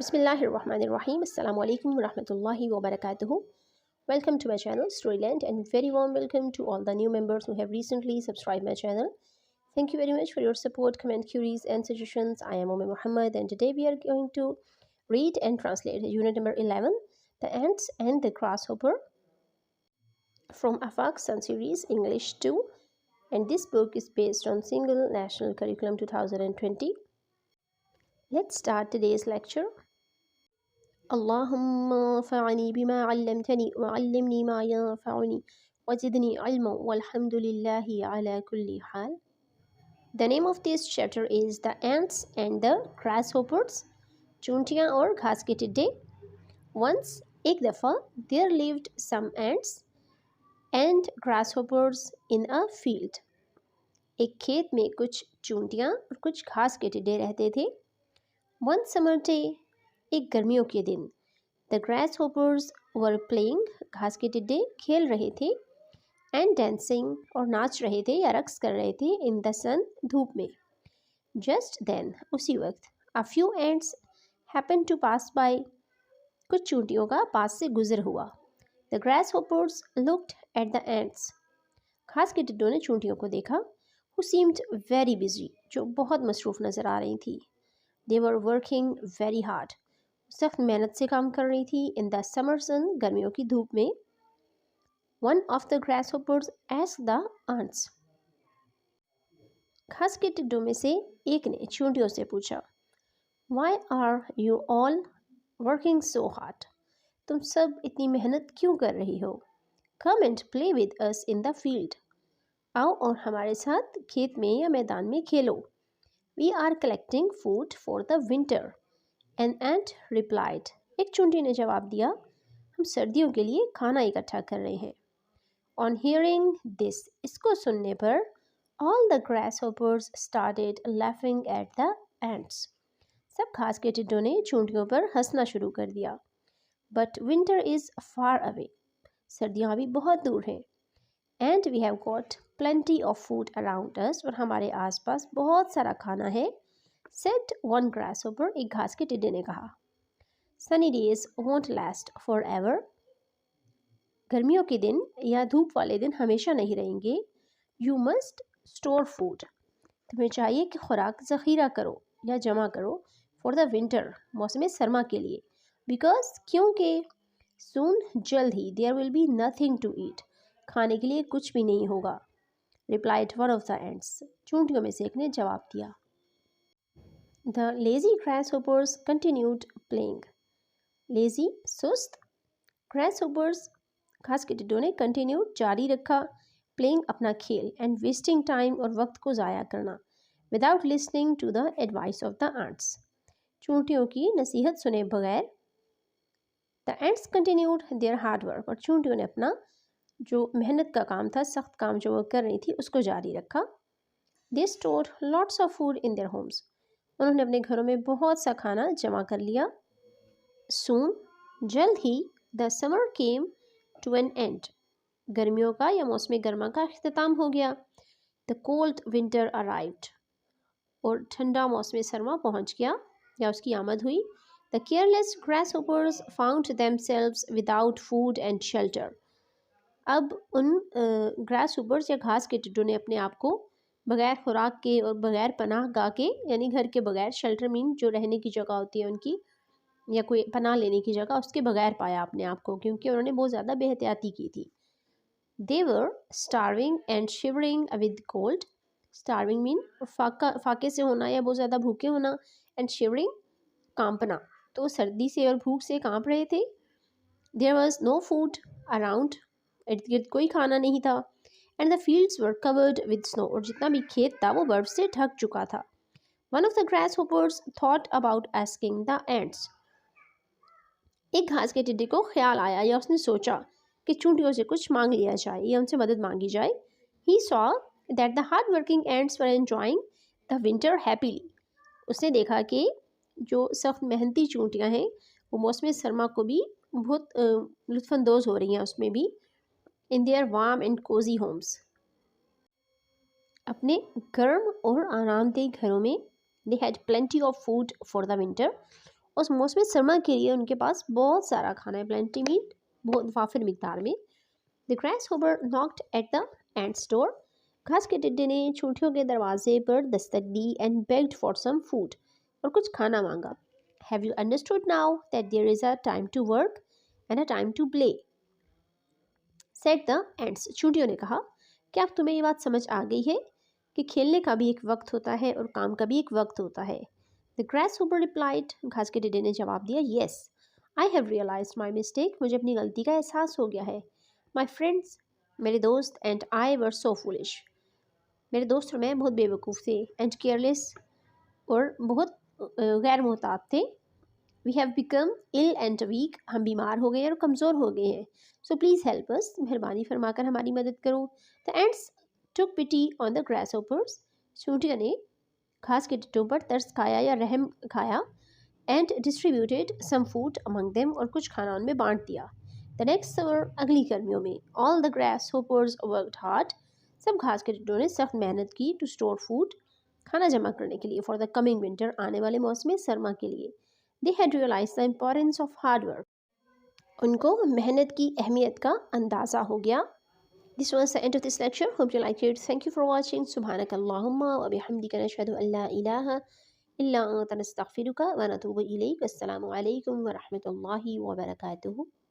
Bismillahirrahmanirrahim. Assalamu alaikum wa rahmatullahi wa barakatuhu. Welcome to my channel Storyland, and very warm welcome to all the new members who have recently subscribed my channel. Thank you very much for your support, comment, queries and suggestions. I am Muhammad, and today we are going to read and translate unit number 11, The Ants and the Grasshopper, from Afaq Sun series English 2, and this book is based on Single National Curriculum 2020. Let's start today's lecture. اللهم انفعني بما علمتني وعلمني ما ينفعني وزدني علما والحمد لله على كل حال. The name of this chapter is The Ants and the Grasshoppers, चूंटियाँ और घास के टिड्डे. Once, एक दफ़ा, there lived some ants and grasshoppers in a field. एक खेत में कुछ चूंटियाँ और कुछ घास के टिड्डे रहते थे. One summer day, एक गर्मियों के दिन, the grass hoppers were playing, घास के टिड्डे खेल रहे थे, एंड डांसिंग, और नाच रहे थे या रक्स कर रहे थे, इन द सन, धूप में. जस्ट देन, उसी वक्त, a few ants happen to pass by, कुछ चूंटियों का पास से गुजर हुआ. The grasshoppers looked at the ants, घास के टिड्डों ने चूंटियों को देखा. हु सीम्ड वेरी बिजी, जो बहुत मसरूफ़ नज़र आ रही थी. दे वर वर्किंग वेरी हार्ड, सख्त मेहनत से काम कर रही थी. इन द समर सन, गर्मियों की धूप में. One of the grasshoppers asked the ants, घास के टिड्डों में से एक ने चूंटियों से पूछा, why are you all working so hard, तुम सब इतनी मेहनत क्यों कर रही हो. Come and play with us in the field, आओ और हमारे साथ खेत में या मैदान में खेलो. We are collecting food for the winter. An ant replied, एक चूंटी ने जवाब दिया, हम सर्दियों के लिए खाना इकट्ठा कर रहे हैं. On hearing this, इसको सुनने पर, all the grasshoppers started laughing at the ants. सब घास के टिड्डों ने चूंटियों पर हंसना शुरू कर दिया. But winter is far away, सर्दियाँ अभी बहुत दूर हैं. And we have got plenty of food around us, और हमारे आसपास बहुत सारा खाना है. Said one grasshopper, एक घास के टिड्डे ने कहा. Sunny days won't last forever, गर्मियों के दिन या धूप वाले दिन हमेशा नहीं रहेंगे. You must store food, तुम्हें चाहिए कि खुराक ज़ख़ीरा करो या जमा करो. For the winter, मौसम सरमा के लिए. Because, क्योंकि, soon, जल्द ही, there will be nothing to eat, खाने के लिए कुछ भी नहीं होगा. Replied one of the ants, चूंटियों में से एक ने जवाब दिया. The lazy grasshoppers continued playing. Lazy, सुस्त. Grasshoppers, घास के टिड्डों ने continued, जारी रखा, playing, अपना खेल, and wasting time, और वक्त को ज़ाया करना, without listening to the advice of the ants, चूंटियों की नसीहत सुने बगैर. The ants continued their hard work, और चूंटियों ने अपना जो मेहनत का काम था, सख्त काम जो वो कर रही थी, उसको जारी रखा. They stored lots of food in their homes, उन्होंने अपने घरों में बहुत सा खाना जमा कर लिया. Soon, जल्द ही, the summer came to an end, गर्मियों का या मौसम गर्मा का अख्ताम हो गया. The cold winter arrived, और ठंडा मौसम सरमा पहुंच गया या उसकी आमद हुई. The careless grasshoppers found themselves without food and shelter. अब उन ग्रास होपर्स या घास के टिड्डों ने अपने आप को बग़ैर खुराक के और बग़ैर पनाह गाह के, यानी घर के बग़ैर, शेल्टर मीन जो रहने की जगह होती है उनकी, या कोई पनाह लेने की जगह, उसके बग़ैर पाया अपने आप को, क्योंकि उन्होंने बहुत ज़्यादा बेहतियाती की थी. They were starving and shivering with cold. Starving mean फाके से होना या बहुत ज़्यादा भूखे होना, and shivering, कांपना, तो सर्दी से और भूख से कांप रहे थे. There was no food around, इर्द गिर्द कोई खाना नहीं था. And the fields were covered with snow, और जितना भी खेत था वो बर्फ से ढक चुका था. One of the grasshoppers thought about asking the ants. एक घास के टिड्डे को ख्याल आया या उसने सोचा कि चूंटियों से कुछ मांग लिया जाए या उनसे मदद मांगी जाए. He saw that the hard-working ants were enjoying the winter happily. उसने देखा कि जो सख्त मेहनती चूंटियाँ हैं वो मौसम सरमा को भी बहुत लुत्फ़अंदोज़ हो रही हैं उसमें भी. In their warm and cozy homes, अपने गर्म और आरामदेह घरों में. They had plenty of food for the winter, उस मौसम सरमा के लिए उनके पास बहुत सारा खाना है, प्लेंटी मीट, बहुत वाफिर मिकदार में। The grasshopper knocked at the ant's door. घास के टिड्डे ने चूंटियों के दरवाजे पर दस्तक दी and begged for some food. और कुछ खाना मांगा. Have you understood now that there is a time to work and a time to play? said the ants. चूंटियों ने कहा, क्या अब तुम्हें ये बात समझ आ गई है कि खेलने का भी एक वक्त होता है और काम का भी एक वक्त होता है? The grasshopper replied. घास के टिड्डे ने जवाब दिया, Yes, I have realized my mistake. मुझे अपनी गलती का एहसास हो गया है. My friends, मेरे दोस्त and I were so foolish. मेरे दोस्त और मैं बहुत बेवकूफ़ थे and careless और बहुत गैर मुहतात थे. We have become ill and weak. हम बीमार हो गए और कमज़ोर हो गए हैं. So please help us. मेहरबानी फरमाकर हमारी मदद करो. The ants took pity on the grasshoppers. चूंटियों ने घास के टिड्डों पर तरस खाया या रहम खाया and distributed some food among them. और कुछ खाना उनमें बांट दिया. The next summer, अगली गर्मियों में, all the grasshoppers worked hard. सब घास के टिड्डों ने सख्त मेहनत की to store food, खाना जमा करने के लिए, for the coming winter, आने वाले मौसम सरमा के लिए. They had realized the importance of hard work. उनको मेहनत की अहमियत का अंदाज़ा हो गया. This was the end of this lecture. Hope you liked it. Thank you for watching. سبحانك اللهم وبحمدك نشهد أن لا إله إلا أنت نستغفرك ونتوب إليك. والسلام عليكم ورحمة الله وبركاته.